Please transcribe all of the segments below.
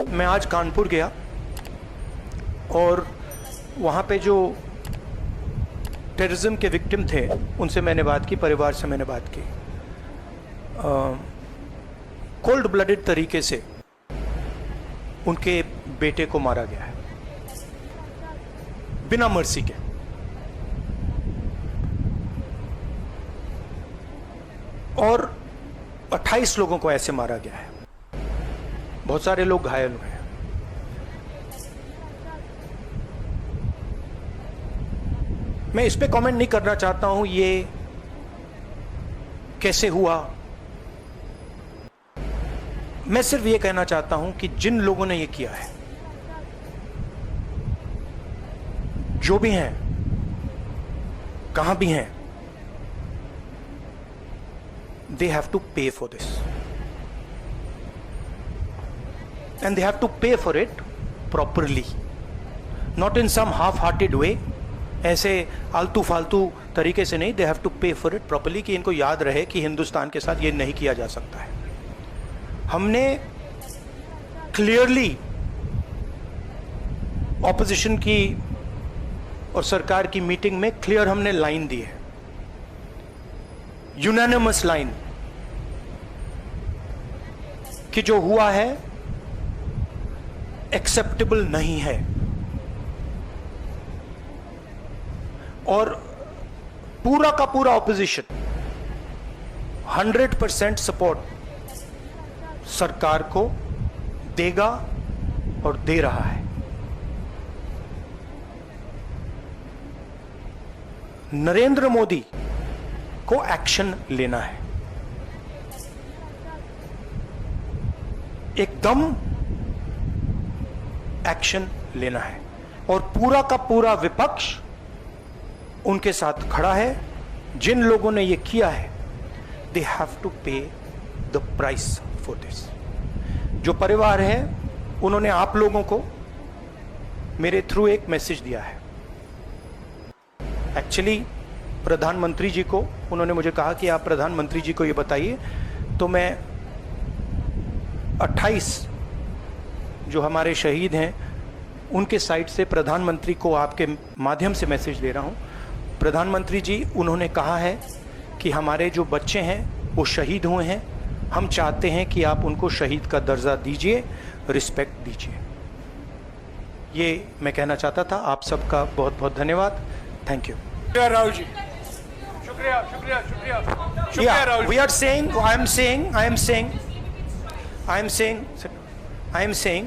मैं आज कानपुर गया और वहाँ पे जो टेररिज्म के विक्टिम थे उनसे मैंने बात की, परिवार से मैंने बात की। कोल्ड ब्लडेड तरीके से उनके बेटे को मारा गया है, बिना मर्सी के। और 28 लोगों को ऐसे मारा गया है, बहुत सारे लोग घायल हुए हैं। मैं इस पे कमेंट नहीं करना चाहता हूं ये कैसे हुआ। मैं सिर्फ ये कहना चाहता हूं कि जिन लोगों ने ये किया है, जो भी हैं, कहां भी हैं, they have to pay for this and they have to pay for it properly, not in some half-hearted way, ऐसे आलतू फालतू तरीके से नहीं। they have to pay for it properly, कि इनको याद रहे कि हिंदुस्तान के साथ ये नहीं किया जा सकता है। हमने क्लियरली ऑपोजिशन की और सरकार की मीटिंग में क्लियर हमने लाइन दी है, यूनानिमस लाइन, कि जो हुआ है एक्सेप्टेबल नहीं है। और पूरा का पूरा ऑपोजिशन 100% सपोर्ट सरकार को देगा और दे रहा है। नरेंद्र मोदी को एक्शन लेना है, एकदम एक्शन लेना है। और पूरा का पूरा विपक्ष उनके साथ खड़ा है। जिन लोगों ने ये किया है, दे हैव टू पे द प्राइस फॉर दिस। जो परिवार है उन्होंने आप लोगों को मेरे थ्रू एक मैसेज दिया है। एक्चुअली प्रधानमंत्री जी को उन्होंने मुझे कहा कि आप प्रधानमंत्री जी को ये बताइए, तो मैं 28 जो हमारे शहीद हैं उनके साइड से प्रधानमंत्री को आपके माध्यम से मैसेज दे रहा हूं। प्रधानमंत्री जी, उन्होंने कहा है कि हमारे जो बच्चे हैं वो शहीद हुए हैं, हम चाहते हैं कि आप उनको शहीद का दर्जा दीजिए, रिस्पेक्ट दीजिए। ये मैं कहना चाहता था। आप सबका बहुत बहुत धन्यवाद। Thank you. राहुल जी, शुक्रिया शुक्रिया शुक्रिया शुक्रिया Rahul. We are saying, I am saying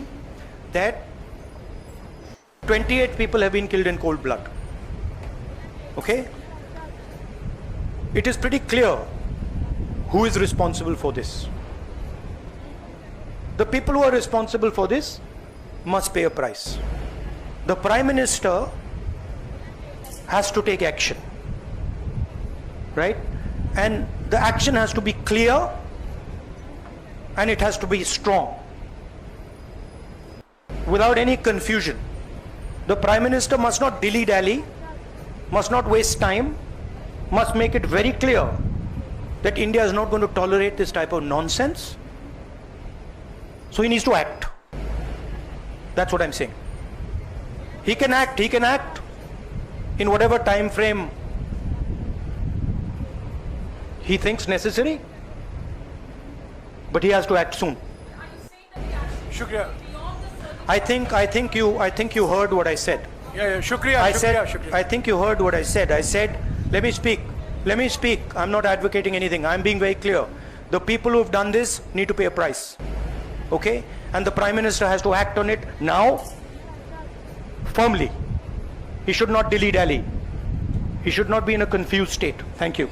that 28 people have been killed in cold blood. Okay? It is pretty clear who is responsible for this. The people who are responsible for this must pay a price. The Prime Minister has to take action, right? And the action has to be clear and it has to be strong, without any confusion. The Prime Minister must not dilly-dally, must not waste time, must make it very clear that India is not going to tolerate this type of nonsense. So he needs to act. That's what I'm saying. He can act in whatever time frame he thinks necessary, but he has to act soon. शुक्रिया। I think you heard what I said. शुक्रिया शुक्रिया। I think you heard what I said. I said, let me speak. I'm not advocating anything. I'm being very clear. The people who have done this need to pay a price. Okay? And the Prime Minister has to act on it now, firmly. He should not dilly-dally. He should not be in a confused state. Thank you.